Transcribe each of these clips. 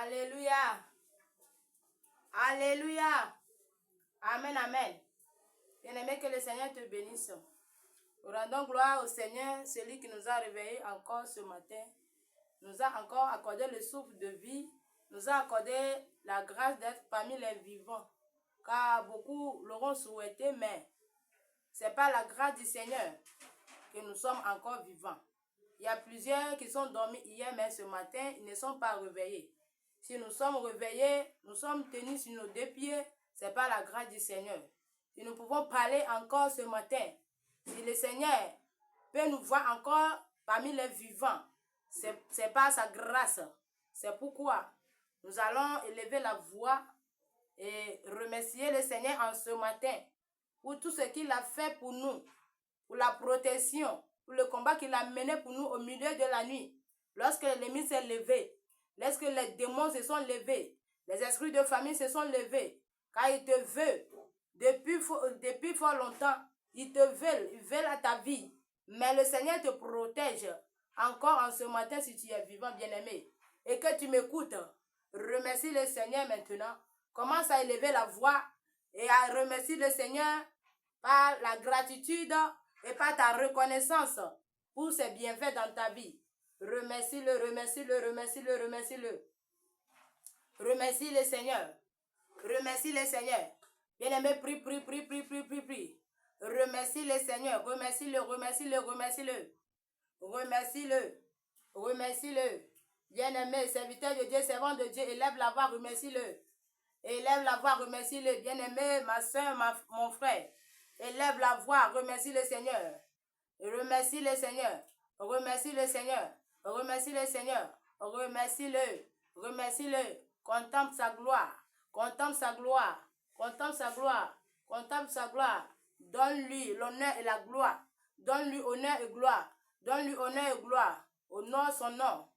Alléluia. Alléluia. Amen, amen. Bien-aimé, que le Seigneur te bénisse. Nous rendons gloire au Seigneur, celui qui nous a réveillés encore ce matin, nous a encore accordé le souffle de vie, nous a accordé la grâce d'être parmi les vivants. Car beaucoup l'auront souhaité, mais ce n'est pas la grâce du Seigneur que nous sommes encore vivants. Il y a plusieurs qui sont dormis hier, mais ce matin, ils ne sont pas réveillés. Si nous sommes réveillés, nous sommes tenus sur nos deux pieds, ce n'est pas la grâce du Seigneur. Si nous pouvons parler encore ce matin, si le Seigneur peut nous voir encore parmi les vivants, c'est pas sa grâce. C'est pourquoi nous allons élever la voix et remercier le Seigneur en ce matin pour tout ce qu'il a fait pour nous, pour la protection, pour le combat qu'il a mené pour nous au milieu de la nuit. Lorsque l'ennemi s'est levé, lorsque les démons se sont levés, les esprits de famille se sont levés, car il te veut depuis fort longtemps, ils veulent à ta vie. Mais le Seigneur te protège encore en ce matin si tu es vivant, bien-aimé, et que tu m'écoutes. Remercie le Seigneur maintenant. Commence à élever la voix et à remercier le Seigneur par la gratitude et par ta reconnaissance pour ses bienfaits dans ta vie. Remercie-le, remercie-le, remercie-le, remercie-le. Remercie le Seigneur. Remercie le Seigneur. Bien-aimé, prie. Remercie le Seigneur. Remercie-le, remercie-le, remercie-le. Remercie-le. Remercie-le. Bien-aimé, serviteur de Dieu, servant de Dieu, élève la voix, remercie-le. Élève la voix, remercie-le. Bien-aimé, ma soeur, mon frère, élève la voix, remercie le Seigneur. Remercie le Seigneur. Remercie le Seigneur. Remercie le Seigneur. Remercie-le. Remercie-le. Contemple sa gloire. Contemple sa gloire. Contemple sa gloire. Contemple sa gloire. Donne-lui l'honneur et la gloire. Donne-lui honneur et gloire. Donne-lui honneur et gloire. Honore son nom.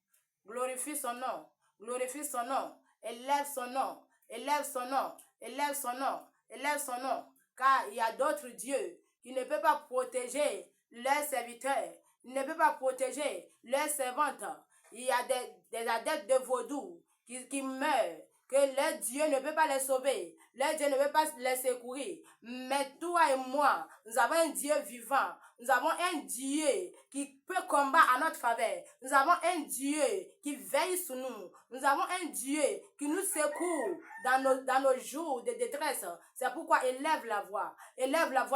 Glorifie son nom. Glorifie son nom. Élève son nom. Élève son nom. Élève son nom. Élève son nom. Car il y a d'autres dieux qui ne peuvent pas protéger leurs serviteurs. Ils ne peuvent pas protéger leurs servantes. Il y a des adeptes de vaudou qui meurent, que leur Dieu ne peut pas les sauver, leur Dieu ne peut pas les secourir. Mais toi et moi, nous avons un Dieu vivant, nous avons un Dieu qui peut combattre à notre faveur, nous avons un Dieu qui veille sur nous, nous avons un Dieu qui nous secoue dans nos jours de détresse. C'est pourquoi élève la voix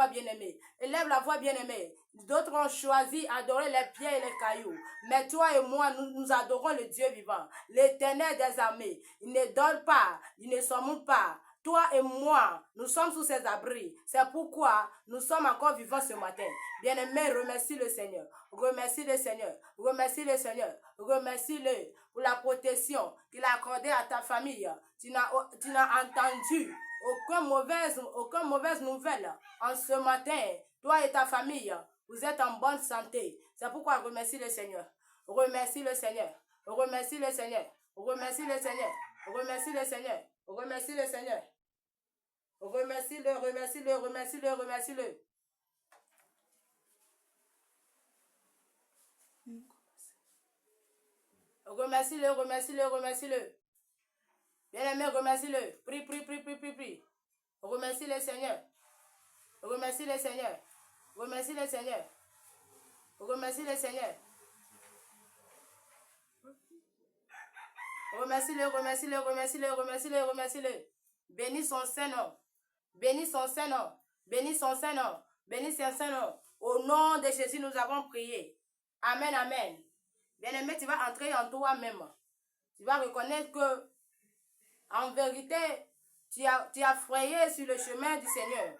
bien-aimée, élève la voix bien-aimée. D'autres ont choisi d'adorer les pierres et les cailloux. Mais toi et moi, nous adorons le Dieu vivant, l'Éternel des armées. Il ne dort pas, il ne sommeille pas. Toi et moi, nous sommes sous ses abris. C'est pourquoi nous sommes encore vivants ce matin. Bien-aimé, remercie le Seigneur. Remercie le Seigneur. Remercie le Seigneur. Remercie-le pour la protection qu'il a accordée à ta famille. Tu n'as entendu aucune mauvaise nouvelle en ce matin. Toi et ta famille, vous êtes en bonne santé. C'est pourquoi remercie le Seigneur. Remercie le Seigneur. Remercie le Seigneur. Remercie le Seigneur. Remercie le Seigneur. Remercie le Seigneur. Remercie-le, remercie-le, remercie-le, remercie-le. Remercie-le, remercie-le, remercie-le. Bien-aimé, remercie-le. Prie. Remercie le Seigneur. Remercie le Seigneur. Remercie le Seigneur. Remercie le Seigneur. Remercie-le, remercie-le, remercie-le, remercie-le, remercie-le. Bénis son Saint-Nom. Bénis son Saint-Nom. Bénis son Saint-Nom. Bénis son Saint-Nom. Au nom de Jésus, nous avons prié. Amen, amen. Bien-aimé, tu vas entrer en toi-même. Tu vas reconnaître que, en vérité, tu as frayé sur le chemin du Seigneur.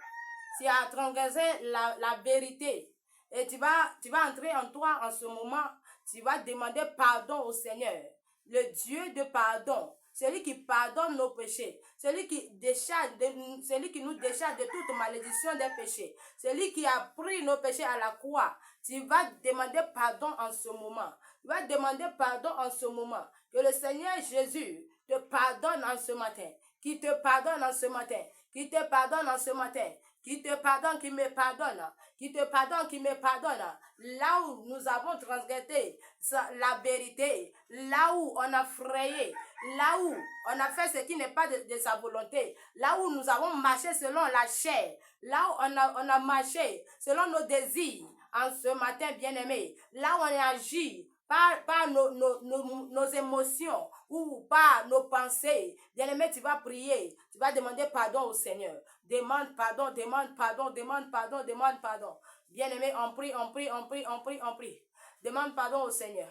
Tu as transgressé la vérité. Et tu vas entrer en toi en ce moment. Tu vas demander pardon au Seigneur. Le Dieu de pardon. Celui qui pardonne nos péchés. Celui qui nous décharge de toute malédiction des péchés. Celui qui a pris nos péchés à la croix. Tu vas demander pardon en ce moment. Tu vas demander pardon en ce moment. Que le Seigneur Jésus te pardonne en ce matin. Qui te pardonne en ce matin. Qui te pardonne en ce matin. qui te pardonne, qui me pardonne, qui te pardonne, qui me pardonne. Là où nous avons transgressé la vérité, là où on a frayé, là où on a fait ce qui n'est pas de sa volonté, là où nous avons marché selon la chair, là où on a marché selon nos désirs, en ce matin bien-aimé, là où on a agi par nos émotions ou par nos pensées, bien-aimé, tu vas prier, tu vas demander pardon au Seigneur. Demande pardon, demande pardon, demande pardon, demande pardon. Bien-aimé, on prie, on prie, on prie, on prie, on prie. Demande pardon au Seigneur.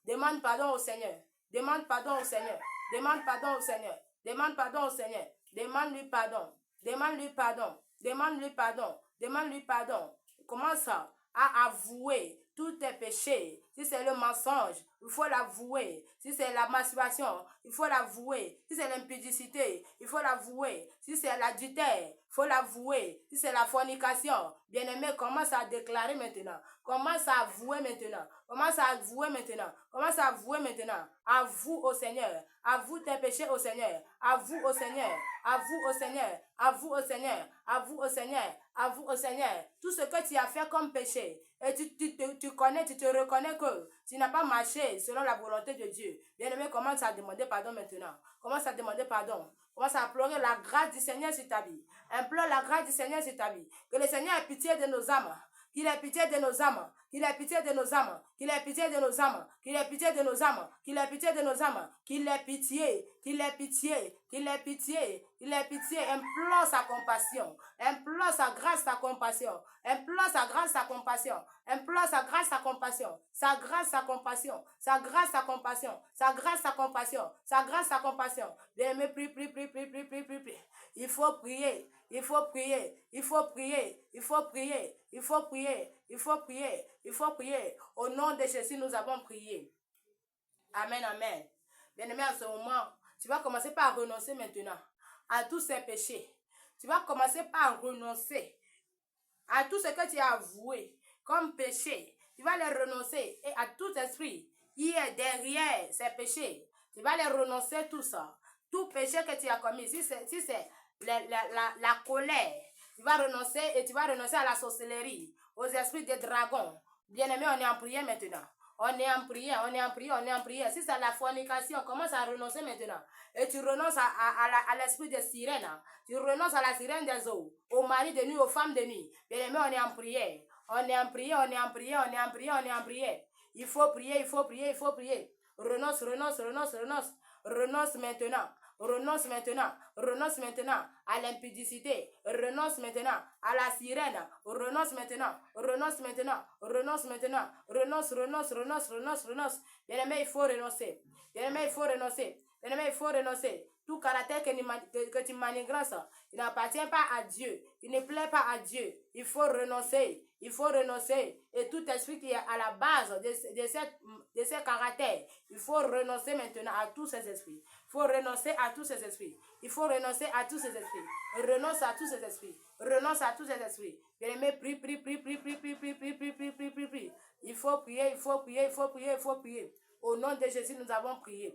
Demande pardon au Seigneur. Demande pardon au Seigneur. Demande pardon au Seigneur. Demande pardon au Seigneur. Demande-lui pardon. Demande-lui pardon. Demande-lui pardon. Demande-lui pardon. Commence à avouer tous tes péchés. Si c'est le mensonge, il faut l'avouer. Si c'est la masturbation, il faut l'avouer. Si c'est l'impudicité, il faut l'avouer. Si c'est l'adultère, il faut l'avouer. Si c'est la fornication, bien-aimé, commence à déclarer maintenant. Commence à avouer maintenant. Commence à avouer maintenant. Commence à avouer maintenant. Avoue au Seigneur. Avoue tes péchés au Seigneur. Avoue au Seigneur. Avoue au Seigneur. Avoue au Seigneur. Avoue au Seigneur. Avoue au Seigneur. Tout ce que tu as fait comme péché. Et tu connais, tu te reconnais que tu n'as pas marché selon la volonté de Dieu. Bien-aimé, commence à demander pardon maintenant. Commence à demander pardon. Commence à implorer la grâce du Seigneur sur ta vie. Implore la grâce du Seigneur sur ta vie. Que le Seigneur ait pitié de nos âmes. Qu'il ait pitié de nos âmes, qu'il ait pitié de nos âmes, qu'il ait pitié de nos âmes, qu'il ait pitié de nos âmes, qu'il ait pitié de nos âmes, qu'il ait pitié, qu'il ait pitié, qu'il ait pitié, qu'il ait pitié, implore sa compassion, implore sa grâce, sa compassion, implore sa grâce, sa compassion, implore sa grâce, sa compassion, sa grâce, sa compassion, sa grâce, sa compassion, sa grâce, sa compassion, sa grâce, sa compassion. Bien-aimé, prie, prie, prie, prie, prie, prie, prie, prie. Il faut prier, il faut prier, il faut prier, il faut prier, il faut prier, il faut prier, il faut prier. Au nom de Jésus, nous avons prié. Amen, amen. Bien-aimé, en ce moment, tu vas commencer par renoncer maintenant à tous ces péchés. Tu vas commencer par renoncer à tout ce que tu as avoué comme péché. Tu vas les renoncer et à tout esprit qui est derrière ces péchés. Tu vas les renoncer tout ça. Tout péché que tu as commis, si c'est la colère, tu vas renoncer et tu vas renoncer à la sorcellerie, aux esprits des dragons. Bien-aimé, on est en prière maintenant. On est en prière, on est en prière, on est en prière. Si c'est la fornication, commence à renoncer maintenant. Et tu renonces à l'esprit des sirènes. Tu renonces à la sirène des eaux, aux maris de nuit, aux femmes de nuit. Bien-aimé, on est en prière. On est en prière, on est en prière, on est en prière, on est en prière. Il faut prier, il faut prier, il faut prier. Renonce, renonce, renonce, renonce. Renonce maintenant. Renonce maintenant, renonce maintenant à l'impudicité, renonce maintenant à la sirène, renonce maintenant, renonce maintenant, renonce maintenant, renonce, renonce, renonce, renonce, renonce. Bien-aimé, il faut renoncer. Bien-aimé, il faut renoncer. Bien-aimé, il faut renoncer. Tout caractère que tu manigrances, il n'appartient pas à Dieu. Il ne plaît pas à Dieu. Il faut renoncer. Il faut renoncer. Et tout esprit qui est à la base de ces caractères, il faut renoncer maintenant à tous ces esprits. Il faut renoncer à tous ces esprits. Il faut renoncer à tous ces esprits. Renonce à tous ces esprits. Renonce à tous ces esprits. Bien-aimé, prie, prie, prie, prie, prie, prie, prie, prie, prie, prie, prie, prie, prie. Il faut prier, il faut prier, il faut prier, il faut prier. Au nom de Jésus, nous avons prié.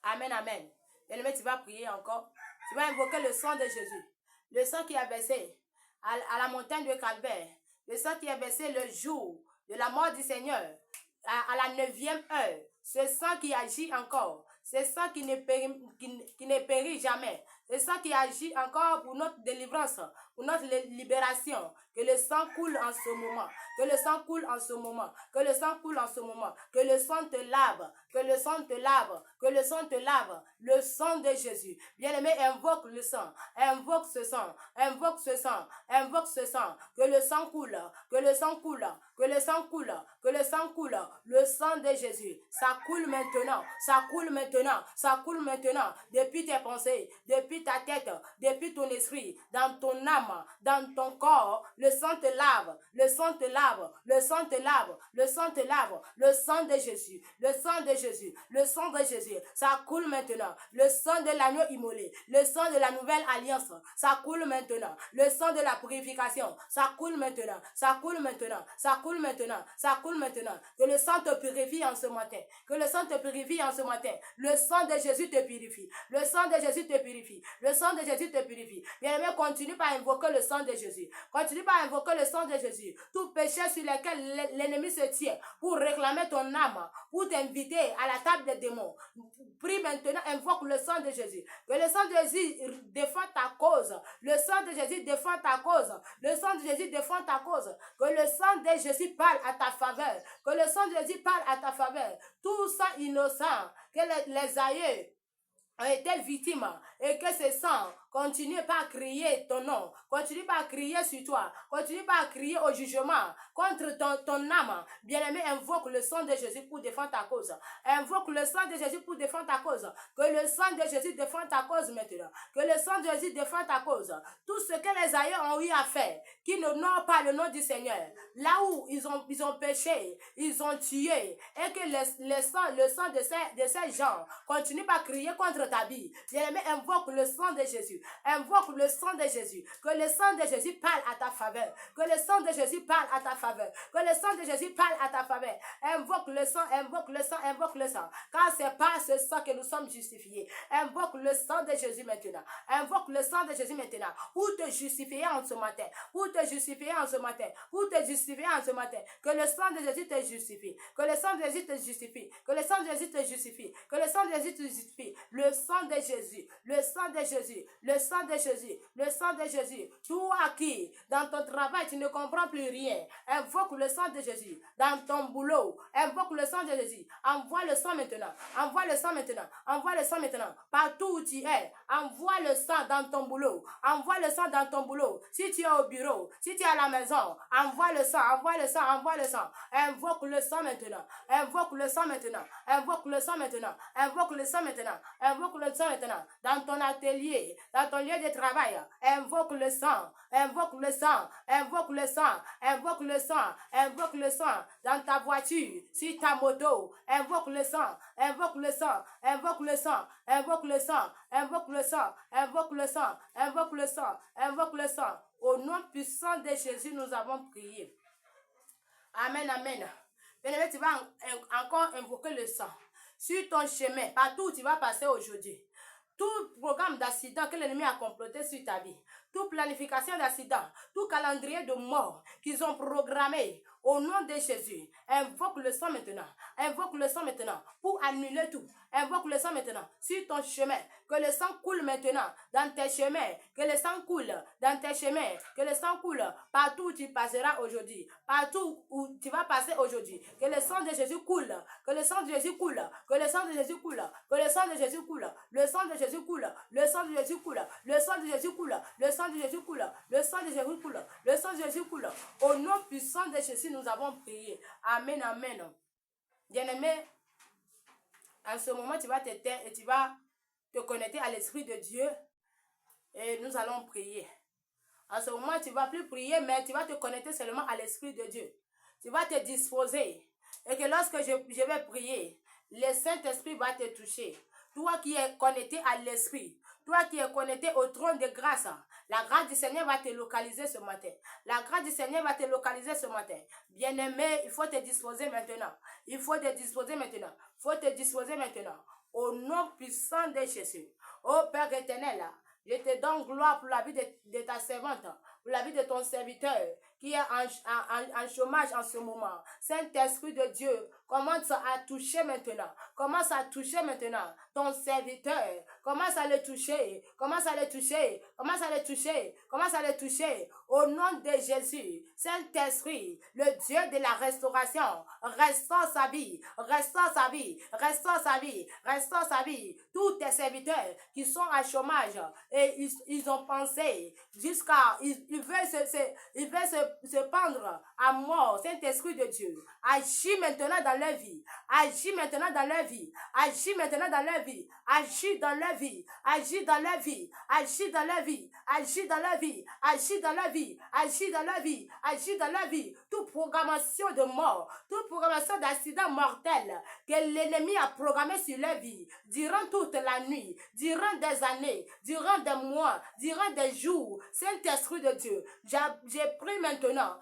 Amen, amen. Bien-aimé, tu vas prier encore. Tu vas invoquer le sang de Jésus. Le sang qui a versé à la montagne de Calvaire. Le sang qui a versé le jour de la mort du Seigneur. À la 9e heure. Ce sang qui agit encore. Ce sang qui ne périt jamais. Ce sang qui agit encore pour notre délivrance, pour notre libération. Que le sang coule en ce moment. Que le sang coule en ce moment. Que le sang coule en ce moment. Que le sang te lave. Que le sang te lave. Que le sang te lave. Le sang de Jésus. Bien-aimé, invoque le sang. Invoque ce sang. Invoque ce sang. Invoque ce sang. Que le sang coule. Que le sang coule. Que le sang coule. Que le sang coule. Le sang de Jésus. Ça coule maintenant. Ça coule maintenant. Ça coule maintenant. Depuis tes pensées. Depuis ta tête. Depuis ton esprit. Dans ton âme. Dans ton corps. Le sang te lave. Le sang te lave. Le sang te lave. Le sang te lave. Le sang de Jésus. Le sang de Jésus. Le sang de Jésus. Ça coule maintenant. Le sang de l'agneau immolé. Le sang de la nouvelle alliance. Ça coule maintenant. Le sang de la purification. Ça coule maintenant. Ça coule maintenant. Ça coule maintenant. Ça coule maintenant. Que le sang te purifie en ce matin. Que le sang te purifie en ce matin. Le sang de Jésus te purifie. Le sang de Jésus te purifie. Le sang de Jésus te purifie. Bien-aimé, continue par invoquer le sang de Jésus. Continue par invoquer le sang de Jésus. Tout péché sur lequel l'ennemi se tient pour réclamer ton âme, pour t'inviter à la table des démons. Prie maintenant, invoque le sang de Jésus. Que le sang de Jésus défend ta cause. Le sang de Jésus défend ta cause. Le sang de Jésus défend ta cause. Que le sang de Jésus parle à ta faveur. Que le sang de Jésus parle à ta faveur. Tout sang innocent, que les aïeux ont été victimes et que ce sang continue pas à crier ton nom, continue pas à crier sur toi, continue pas à crier au jugement contre ton âme. Bien-aimé, invoque le sang de Jésus pour défendre ta cause. Invoque le sang de Jésus pour défendre ta cause. Que le sang de Jésus défende ta cause maintenant. Que le sang de Jésus défende ta cause. Tout ce que les aïeux ont eu à faire, qui n'honorent pas le nom du Seigneur, là où ils ont péché, ils ont tué, et que le sang de ces gens continue pas à crier contre ta vie. Bien-aimé, invoque le sang de Jésus. Invoque le sang de Jésus. Que le sang de Jésus parle à ta faveur. Que le sang de Jésus parle à ta faveur. Que le sang de Jésus parle à ta faveur. Invoque le sang, invoque le sang, invoque le sang. Car c'est par ce sang que nous sommes justifiés. Invoque le sang de Jésus maintenant. Invoque le sang de Jésus maintenant. Pour te justifier en ce matin. Pour te justifier en ce matin. Pour te justifier en ce matin. Que le sang de Jésus te justifie. Que le sang de Jésus te justifie. Que le sang de Jésus te justifie. Que le sang de Jésus te justifie. Le sang de Jésus. Le sang de Jésus. Le sang de Jésus. Le sang de Jésus. Toi qui, dans ton travail, tu ne comprends plus rien. Invoque le sang de Jésus. Dans ton boulot, invoque le sang de Jésus. Envoie le sang maintenant. Envoie le sang maintenant. Envoie le sang maintenant. Partout où tu es, envoie le sang dans ton boulot. Envoie le sang dans ton boulot. Si tu es au bureau, si tu es à la maison, envoie le sang, envoie le sang, envoie le sang. Invoque le sang maintenant. Invoque le sang maintenant. Invoque le sang maintenant. Invoque le sang maintenant. Invoque le sang maintenant. Dans ton atelier, dans ton lieu de travail, invoque le sang. Invoque le sang. Invoque le sang. Invoque le sang. Invoque le sang. Dans ta voiture, sur ta moto, invoque le sang. Invoque le sang. Invoque le sang. Invoque le sang. Invoque le sang. Invoque le sang. Invoque le sang. Invoque le sang. Au nom puissant de Jésus, nous avons prié. Amen, amen. Bien-aimé, tu vas encore invoquer le sang. Sur ton chemin, partout où tu vas passer aujourd'hui. Tout programme d'accident que l'ennemi a comploté sur ta vie, toute planification d'accident, tout calendrier de mort qu'ils ont programmé au nom de Jésus, invoque le sang maintenant. Invoque le sang maintenant pour annuler tout. Invoque le sang maintenant sur ton chemin. Que le sang coule maintenant dans tes chemins. Que le sang coule dans tes chemins. Que le sang coule partout où tu passeras aujourd'hui. Partout où tu vas passer aujourd'hui. Que le sang de Jésus coule. Que le sang de Jésus coule. Que le sang de Jésus coule. Que le sang de Jésus coule. Le sang de Jésus coule. Le sang de Jésus coule. Le sang de Jésus coule. Le sang de Jésus coule. Le sang de Jésus coule. Le sang de Jésus coule. Au nom puissant de Jésus, nous avons prié. Amen, amen. Bien-aimé, en ce moment, tu vas te taire et tu vas te connecter à l'Esprit de Dieu et nous allons prier. En ce moment, tu ne vas plus prier, mais tu vas te connecter seulement à l'Esprit de Dieu. Tu vas te disposer et que lorsque je vais prier, le Saint-Esprit va te toucher. Toi qui es connecté à l'Esprit, toi qui es connecté au trône de grâce, la grâce du Seigneur va te localiser ce matin. La grâce du Seigneur va te localiser ce matin. Bien-aimé, il faut te disposer maintenant. Il faut te disposer maintenant. Il faut te disposer maintenant. Au nom puissant de Jésus. Ô Père éternel, je te donne gloire pour la vie de ta servante, pour la vie de ton serviteur qui est en chômage en ce moment. Saint-Esprit de Dieu, commence à toucher maintenant. Commence à toucher maintenant ton serviteur. Commence à le toucher. Commence à le toucher. Commence à le toucher. Commence à le toucher. Au nom de Jésus, Saint-Esprit, le Dieu de la restauration, restaure sa vie. Restaure sa vie. Restaure sa vie. Restaure sa vie. Tous tes serviteurs qui sont à chômage et ils ont pensé jusqu'à... Ils veulent se pendre à mort. Saint-Esprit de Dieu, agis maintenant dans leur vie. Agis maintenant dans leur vie. Agis maintenant dans leur vie. Agis dans leur vie. Agis dans leur vie. Agis dans leur vie. Agis dans leur vie. Agis dans leur vie. Agis dans leur vie. Agis dans leur vie. Toute programmation de mort, toute programmation d'accident mortel que l'ennemi a programmé sur leur vie durant toute la nuit, durant des années, durant des mois, durant des jours. Saint-Esprit de Dieu, je prie maintenant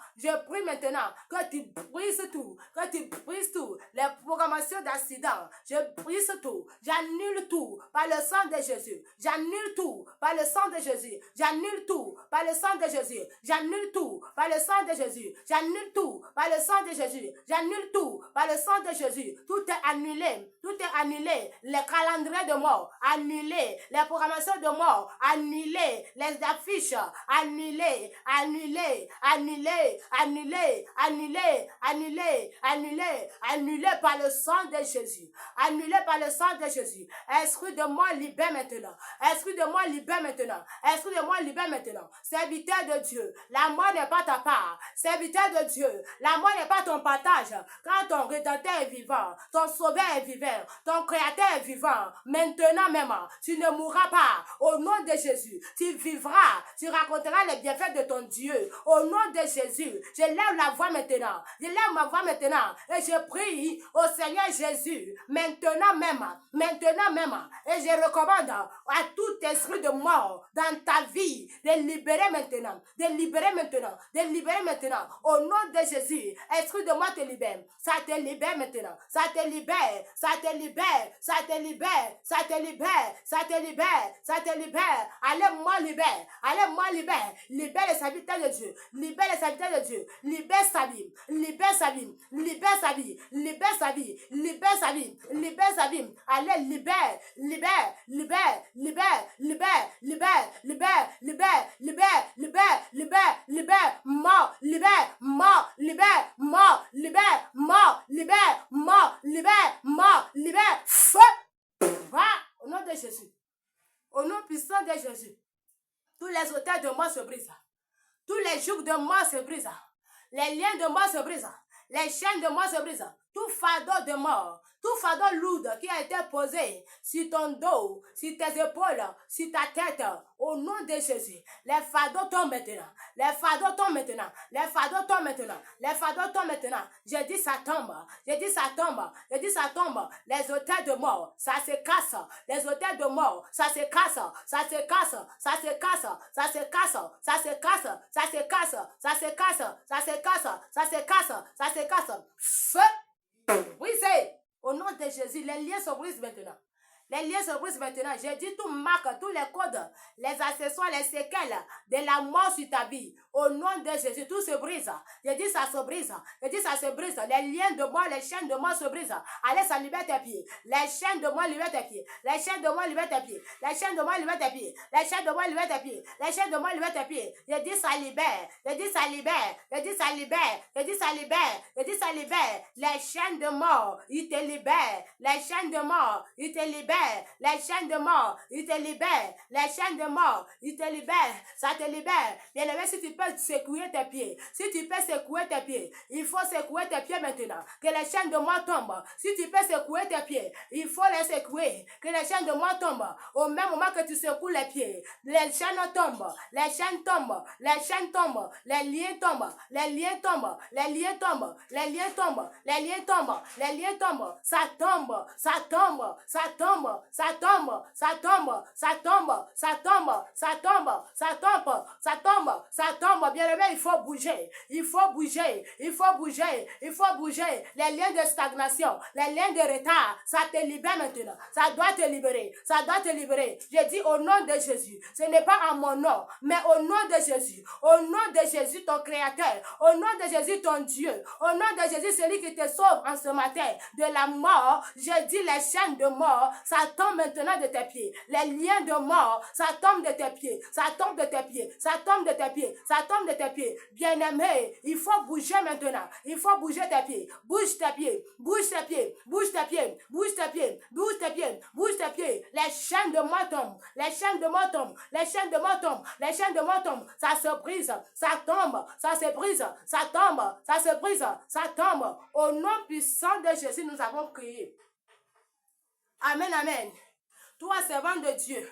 que tu brises tout, que tu brises tout, les programmations d'accident, je brise tout, j'annule tout par le sang sang de Jésus. J'annule tout par le sang de Jésus. J'annule tout par le sang de Jésus. J'annule tout par le sang de Jésus. J'annule tout par le sang de Jésus. J'annule tout par le sang de Jésus. Tout est annulé. Tout est annulé. Les calendriers de mort, annulés. Les programmations de mort, annulées. Les affiches, annulées. Annulées. Annulées. Annulées. Annulées. Annulées. Annulées. Annulées par le sang de Jésus. Annulées par le sang de Jésus. Esprit de mort, libère maintenant. Esprit de mort, libère maintenant. Esprit de mort, libère maintenant. Serviteur de Dieu, la mort n'est pas ta part. Serviteur de Dieu, la mort n'est pas ton partage. Quand ton Rédempteur est vivant, ton Sauveur est vivant, ton Créateur est vivant, maintenant même, tu ne mourras pas. Au nom de Jésus, tu vivras, tu raconteras les bienfaits de ton Dieu. Au nom de Jésus, je lève la voix maintenant. Je lève ma voix maintenant et je prie au Seigneur Jésus, maintenant même, et je recommande à tout esprit de mort dans ta vie de libérer maintenant, de libérer maintenant, de libérer maintenant. Au nom de Jésus, esprit de mort te libère. Ça te libère maintenant. Ça te libère. Ça te libère. Ça te libère. Ça te libère. Ça te libère. Ça te libère. Allez-moi libère. Allez-moi libère. Libère les serviteurs de Dieu. Libère les serviteurs de Dieu. Libère sa vie. Libère sa vie. Libère sa vie. Libère sa vie. Libère sa vie. Libère sa vie. Allez, libère. Libère. Libère. Libère. Libère. Libère. Libère. Libère. Libère. Libère. Libère. Libère. Mort. Libère. Mort. Libère. Mort. Libère. Mort. Libère. Mort. Libère. Mort. Libère. Feu. Va au nom de Jésus. Au nom puissant de Jésus. Tous les autels de mort se brisent. Tous les jougs de mort se brisent. Les liens de mort se brisent. Les chaînes de mort se brisent. Tout fardeau de mort, tout fardeau lourd qui a été posé sur ton dos, sur tes épaules, sur ta tête, au nom de Jésus, les fardeaux tombent maintenant. Les fardeaux tombent maintenant. Les fardeaux tombent maintenant. Les fardeaux tombent maintenant. Je dis ça tombe. Je dis ça tombe. Je dis ça tombe. Les hôtels de mort, ça se casse. Les hôtels de mort, ça se casse. Ça se casse. Ça se casse. Ça se casse. Ça se casse. Ça se casse. Ça se casse. Ça se casse. Ça se casse. Ça se casse. Feu. Brisez. Au nom de Jésus, les liens se brisent maintenant. Les liens se brisent maintenant. J'ai dit tout marque, tous les codes, les accessoires, les séquelles de la mort sur ta vie. Au nom de Jésus, tout se brise. J'ai dit ça se brise. J'ai dit ça se brise. Les liens de mort, les chaînes de mort se brisent. Allez, ça libère tes pieds. Les chaînes de mort libèrent tes pieds. Les chaînes de mort libèrent tes pieds. Les chaînes de mort libèrent tes pieds. Les chaînes de mort libèrent tes pieds. Les chaînes de mort libèrent tes pieds. J'ai dit ça libère. J'ai dit ça libère. J'ai dit ça libère. J'ai dit ça libère. J'ai dit ça libère. Les chaînes de mort, ils te libèrent. Les chaînes de mort, ils te libèrent. Les chaînes de mort, ils te libèrent. Les chaînes de mort, ils te libèrent. Ça te libère. Bien aimé, si tu peux secouer tes pieds, si tu peux secouer tes pieds, il faut secouer tes pieds maintenant. Que les chaînes de mort tombent. Si tu peux secouer tes pieds, il faut les secouer. Que les chaînes de mort tombent. Au même moment que tu secoues les pieds, les chaînes tombent. Les chaînes tombent. Les chaînes tombent. Les liens tombent. Les liens tombent. Les liens tombent. Les liens tombent. Les liens tombent. Les liens tombent. Ça tombe. Ça tombe. Ça tombe. Ça tombe. Ça tombe. Ça tombe. Ça tombe. Ça tombe. Ça tombe. Ça tombe. Ça tombe. Bien aimé, il faut bouger. Il faut bouger. Il faut bouger. Il faut bouger. Les liens de stagnation, les liens de retard, ça te libère maintenant. Ça doit te libérer. Ça doit te libérer. Je dis au nom de Jésus. Ce n'est pas à mon nom, mais au nom de Jésus. Au nom de Jésus, ton Créateur. Au nom de Jésus, ton Dieu. Au nom de Jésus, celui qui te sauve en ce matin de la mort. Je dis les chaînes de mort, ça tombe maintenant de tes pieds. Les liens de mort, ça tombe de tes pieds. Ça tombe de tes pieds. Ça tombe de tes pieds. Ça tombe de tes pieds. Bien-aimé, il faut bouger maintenant. Il faut bouger tes pieds. Bouge tes pieds. Bouge tes pieds. Bouge tes pieds. Bouge tes pieds. Bouge tes pieds. Bouge tes pieds. Les chaînes de mort tombent. Les chaînes de mort tombent. Les chaînes de mort tombent. Les chaînes de mort tombent. Ça se brise. Ça tombe. Ça se brise. Ça tombe. Ça se brise. Ça tombe. Au nom puissant de Jésus, nous avons prié. Amen, amen. Toi, servant de Dieu,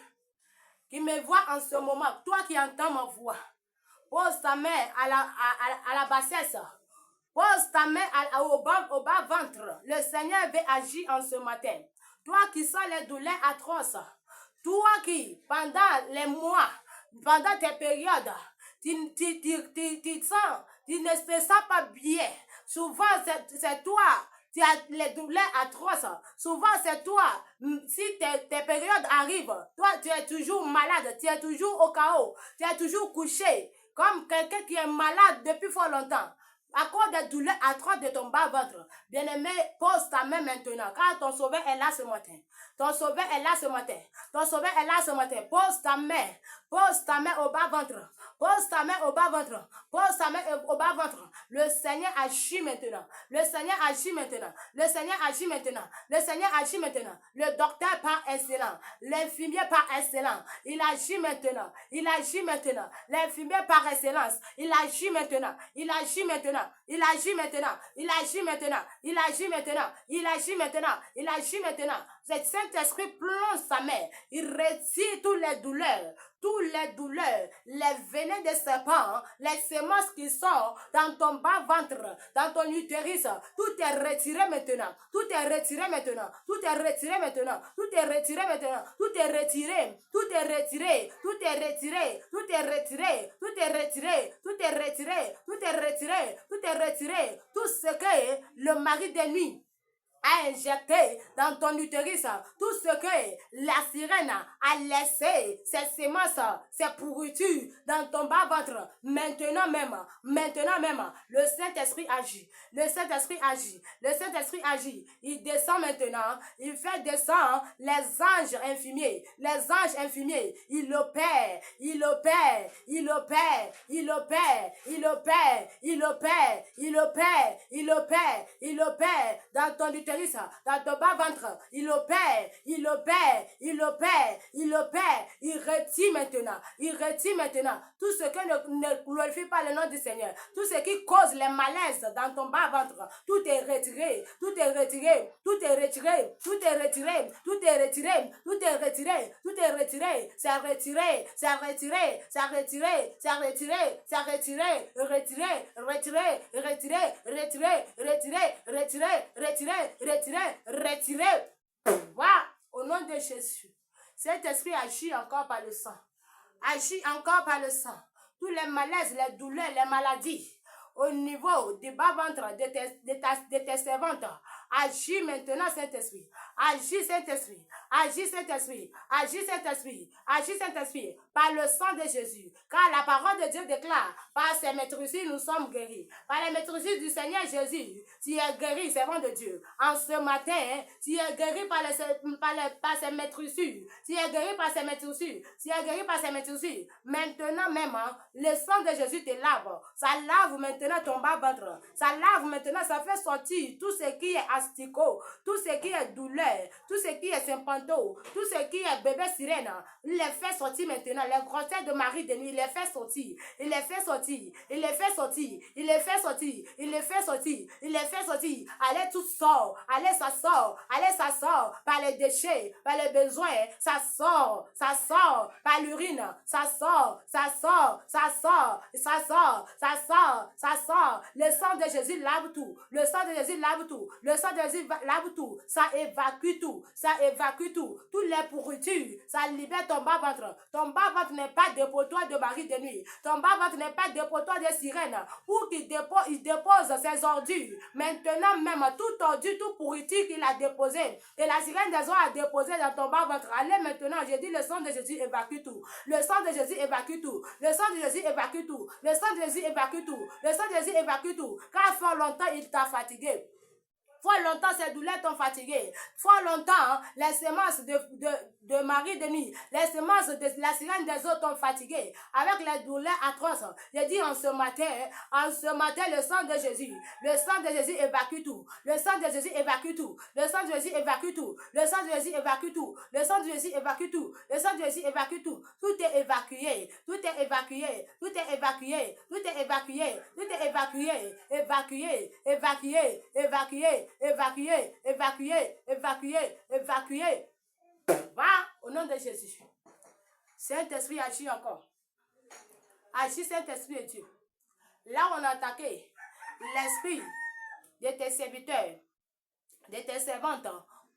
qui me vois en ce moment, toi qui entends ma voix, pose ta main à la bassesse. Pose ta main au bas ventre. Le Seigneur veut agir en ce matin. Toi qui sens les douleurs atroces. Toi qui, pendant les mois, pendant tes périodes, tu ne te sens pas bien. Souvent, c'est toi Tu as les douleurs atroces. Souvent, c'est toi. Si tes périodes arrivent, toi, tu es toujours malade, tu es toujours au chaos, tu es toujours couché, comme quelqu'un qui est malade depuis fort longtemps. À cause des douleurs atroces de ton bas-ventre. Bien-aimé, pose ta main maintenant, car ton sauveur est là ce matin. Ton sauveur est là ce matin. Ton sauveur est là ce matin. Pose ta main. Pose ta main au bas-ventre. Pose ta main au bas-ventre. Pose ta main au bas-ventre. Le Seigneur agit maintenant. Le Seigneur agit maintenant. Le Seigneur agit maintenant. Le Seigneur agit maintenant. Le docteur par excellence. L'infirmier par excellence. Il agit maintenant. Il agit maintenant. L'infirmier par excellence. Il agit maintenant. Il agit maintenant. Il agit maintenant. Il agit maintenant. Il agit maintenant. Il agit maintenant. Il agit maintenant. Le Saint-Esprit plonge sa main. Il retire toutes les douleurs. Les venins des serpents, les semences qui sont dans ton bas-ventre, dans ton utérus, tout est retiré maintenant. Tout est retiré maintenant. Tout est retiré maintenant. Tout est retiré maintenant. Tout est retiré. Tout est retiré. Tout est retiré. Tout est retiré. Tout est retiré. Tout est retiré. Tout est retiré. Tout est retiré. Tout ce que le mari de nuit a injecté dans ton utérus, tout ce que la sirène a laissé, ses semences, ses pourritures dans ton bas-ventre, maintenant même, le Saint-Esprit agit, le Saint-Esprit agit, le Saint-Esprit agit, il descend maintenant, il fait descendre les anges infirmiers, il opère, il opère, il opère, il opère, il opère, il opère, il opère, il opère, il opère dans ton utérus, dans ton bas-ventre, il opère, il opère, il opère, il opère, il retire maintenant tout ce que ne glorifie pas le nom du Seigneur, tout ce qui cause les malaises dans ton bas-ventre, tout est retiré, tout est retiré, tout est retiré, tout est retiré, tout est retiré, tout est retiré, tout est retiré, c'est retiré, c'est retiré, c'est retiré, c'est retiré, c'est retiré, retiré, retiré, retiré, retiré, retiré, retiré, retiré, retiré. Voilà, au nom de Jésus. Cet esprit agit encore par le sang. Agit encore par le sang. Tous les malaises, les douleurs, les maladies au niveau du bas-ventre de tes servantes. Agis maintenant, Saint-Esprit. Agis, Saint-Esprit. Agis, Saint-Esprit. Agis, Saint-Esprit. Agis, Saint-Esprit. Par le sang de Jésus. Car la parole de Dieu déclare, par ses maîtrises, nous sommes guéris. Par les maîtrises du Seigneur Jésus, tu es guéri, servant de Dieu. En ce matin, tu es guéri par ses maîtrises. Tu es guéri par ses maîtrises. Tu es guéri par ses maîtrises. Maintenant même, le sang de Jésus te lave. Ça lave maintenant ton bas-ventre. Ça lave maintenant, ça fait sortir tout ce qui est asticot, tout ce qui est douleur, tout ce qui est sympantôt, tout ce qui est bébé sirène. Il les fait sortir maintenant. Les grossesses de Marie de nuit, il les fait sortir. Il les fait sortir. Il les fait sortir. Il les fait sortir. Il les fait sortir. Il les fait sortir. Allez, tout sort. Allez, ça sort. Allez, ça sort. Par les déchets, par les besoins. Ça sort. Ça sort. Par l'urine. Ça sort. Ça sort. Ça sort. Ça sort. Ça sort. Ça sort. Le sang de Jésus lave tout. Le sang de Jésus lave tout. Le sang de Jésus lave tout. Ça évacue tout. Ça évacue tout. Toutes les pourritures. Ça libère ton bas-ventre. Ton bas-ventre n'est pas dépotoir de Marie de nuit. Ton bas-ventre n'est pas dépotoir de sirène. Où il dépose ses ordures. Maintenant même, tout ordure, tout pourriture qu'il a déposé. Et la sirène des eaux a déposé dans ton bas-ventre. Allez maintenant, je dis le sang de Jésus évacue tout. Le sang de Jésus évacue tout. Le sang de Jésus évacue tout. Le sang de Jésus évacue tout. Le sang de Jésus évacue tout. Car fort longtemps, il t'a fatigué. Fort longtemps, ces douleurs t'ont fatigué. Fort longtemps, les semences de Marie de nuit, les semences de la sirène des eaux t'ont fatigué. Avec les douleurs atroces. J'ai dit en ce matin, le sang de Jésus. Le sang de Jésus évacue tout. Le sang de Jésus évacue tout. Le sang de Jésus évacue tout. Le sang de Jésus évacue tout. Le sang de Jésus évacue tout. Le sang de Jésus évacue tout. Tout est évacué. Tout est évacué. Tout est évacué. Tout est évacué. Tout est évacué. Évacué. Évacué. Évacué. Évacuer, évacuer, évacuer, évacuer. Va au nom de Jésus. Saint-Esprit agit encore. Agis, Saint-Esprit de Dieu. Là où on a attaqué l'esprit de tes serviteurs, de tes servantes,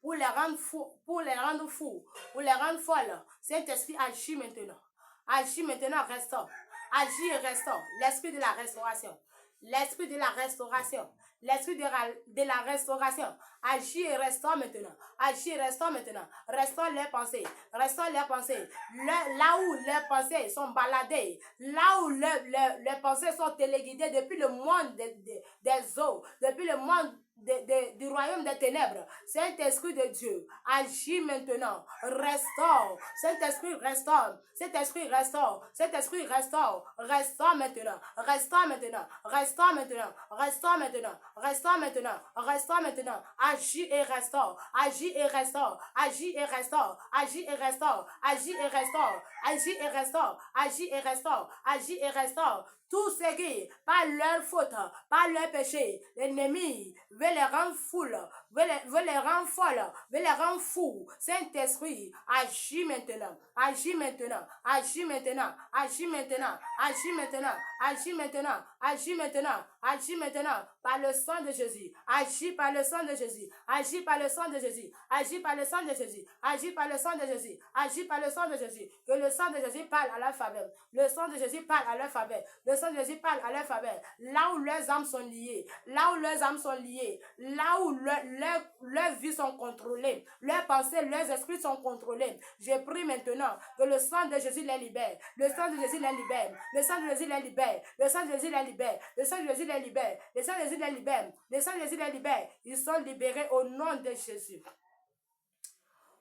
pour les rendre fous, pour les rendre folles. Saint-Esprit agit maintenant. Agis maintenant, restaure. Agis et restaure. L'esprit de la restauration. L'esprit de la restauration. L'esprit de la restauration. Agis et restaure maintenant. Agis et restaure maintenant. Restaure les pensées. Restaure les pensées. Là où les pensées sont baladées. Là où les pensées sont téléguidées depuis le monde des eaux. Depuis le monde du royaume des ténèbres. Saint-Esprit de Dieu, agis maintenant. Restaure. Saint-Esprit restaure. Saint-Esprit restaure. Saint-Esprit restaure. Restaure maintenant. Restaure maintenant. Restaure maintenant. Restaure maintenant. Restaure maintenant. Restaure maintenant. Agis et restaure. Agis et restaure. Agis et restaure. Agis et restaure. Agis et restaure. Agis et restaure. Agis et restaure. Agis et restaure. Tout ce qui, par leur faute, par leur péché, l'ennemi veut les rendre foules, veut les rendre folles, veut les rendre fous. Saint-Esprit, agis maintenant, agis maintenant, agis maintenant, agis maintenant, agis maintenant, agis maintenant, agis maintenant, agis maintenant, par le sang de Jésus, agis par le sang de Jésus, agis par le sang de Jésus, agis par le sang de Jésus, agis par le sang de Jésus, agis par le sang de Jésus, que le sang de Jésus parle à leur faveur, le sang de Jésus parle à leur faveur, le sang de Jésus parle à leur faveur, là où leurs âmes sont liées, là où leurs âmes sont liées, là où leurs vies sont contrôlées, leurs pensées, leurs esprits sont contrôlés. Je prie maintenant que le sang de Jésus les libère, le sang de Jésus les libère, le sang de Jésus les libère, le sang de Jésus les libère, le sang de Jésus les libère, le sang de Jésus les libère, le sang de Jésus les libère. Ils sont libérés au nom de Jésus.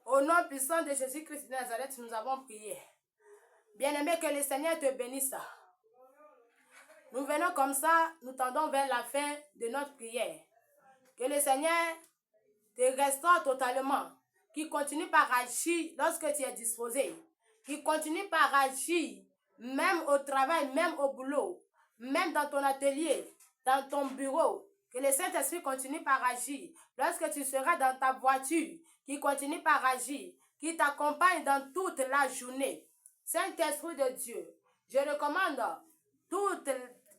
Au nom puissant de Jésus-Christ de Nazareth, nous avons prié. Bien-aimé, que le Seigneur te bénisse. Nous venons comme ça, nous tendons vers la fin de notre prière. Que le Seigneur te restaure totalement, qu'il continue par agir lorsque tu es disposé, qu'il continue par agir même au travail, même au boulot, même dans ton atelier, dans ton bureau. Que le Saint-Esprit continue par agir lorsque tu seras dans ta voiture, qu'il continue par agir, qu'il t'accompagne dans toute la journée. Saint-Esprit de Dieu, je recommande tous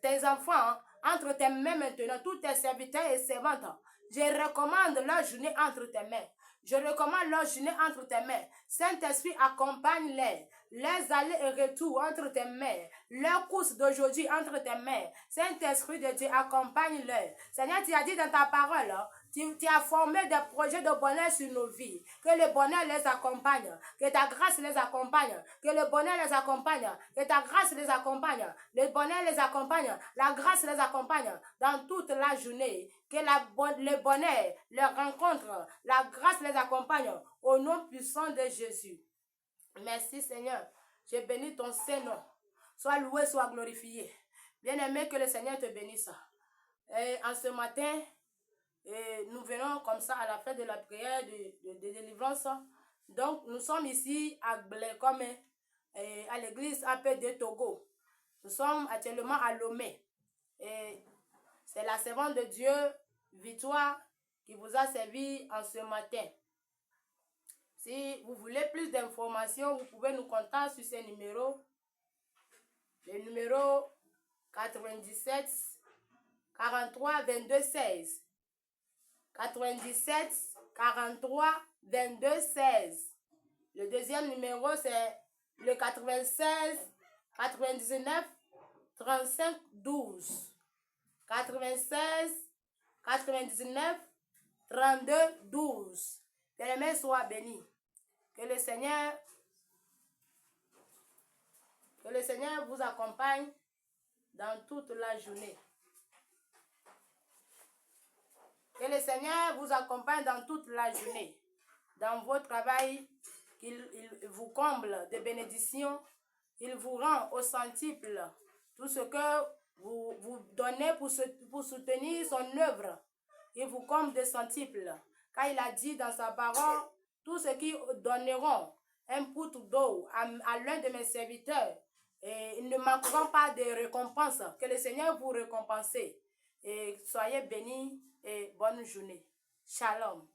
tes enfants entre tes mains maintenant, tous tes serviteurs et servantes. Je recommande leur journée entre tes mains. Je recommande leur journée entre tes mains. Saint-Esprit, accompagne-les. Les allées et retours entre tes mains. Leur course d'aujourd'hui entre tes mains. Saint-Esprit de Dieu, accompagne-les. Seigneur, tu as dit dans ta parole, tu as formé des projets de bonheur sur nos vies. Que le bonheur les accompagne. Que ta grâce les accompagne. Que le bonheur les accompagne. Que ta grâce les accompagne. Le bonheur les accompagne. La grâce les accompagne dans toute la journée. Que le bonheur les rencontre. La grâce les accompagne. Au nom puissant de Jésus. Merci Seigneur. Je bénis ton Saint-Nom. Sois loué, sois glorifié. Bien-aimé, que le Seigneur te bénisse. Et en ce matin, nous venons comme ça à la fin de la prière de délivrance. Donc, nous sommes ici à Blécom, à l'église APD Togo. Nous sommes actuellement à Lomé. Et c'est la servante de Dieu, Victoire, qui vous a servi en ce matin. Si vous voulez plus d'informations, vous pouvez nous contacter sur ces numéros. Le numéro 97 43 22 16. 97 43 22 16. Le deuxième numéro, c'est le 96 99 35 12. 96 99 32 12. Que les mains soient bénies. Que le Seigneur vous accompagne dans toute la journée. Que le Seigneur vous accompagne dans toute la journée. Dans vos travail, qu'il vous comble de bénédictions. Il vous rend au centuple tout ce que vous donnez pour soutenir son œuvre. Il vous comble de centuple. Car il a dit dans sa parole, tous ceux qui donneront un poutre d'eau à l'un de mes serviteurs, et ils ne manqueront pas de récompense. Que le Seigneur vous récompense. Et soyez bénis et bonne journée. Shalom.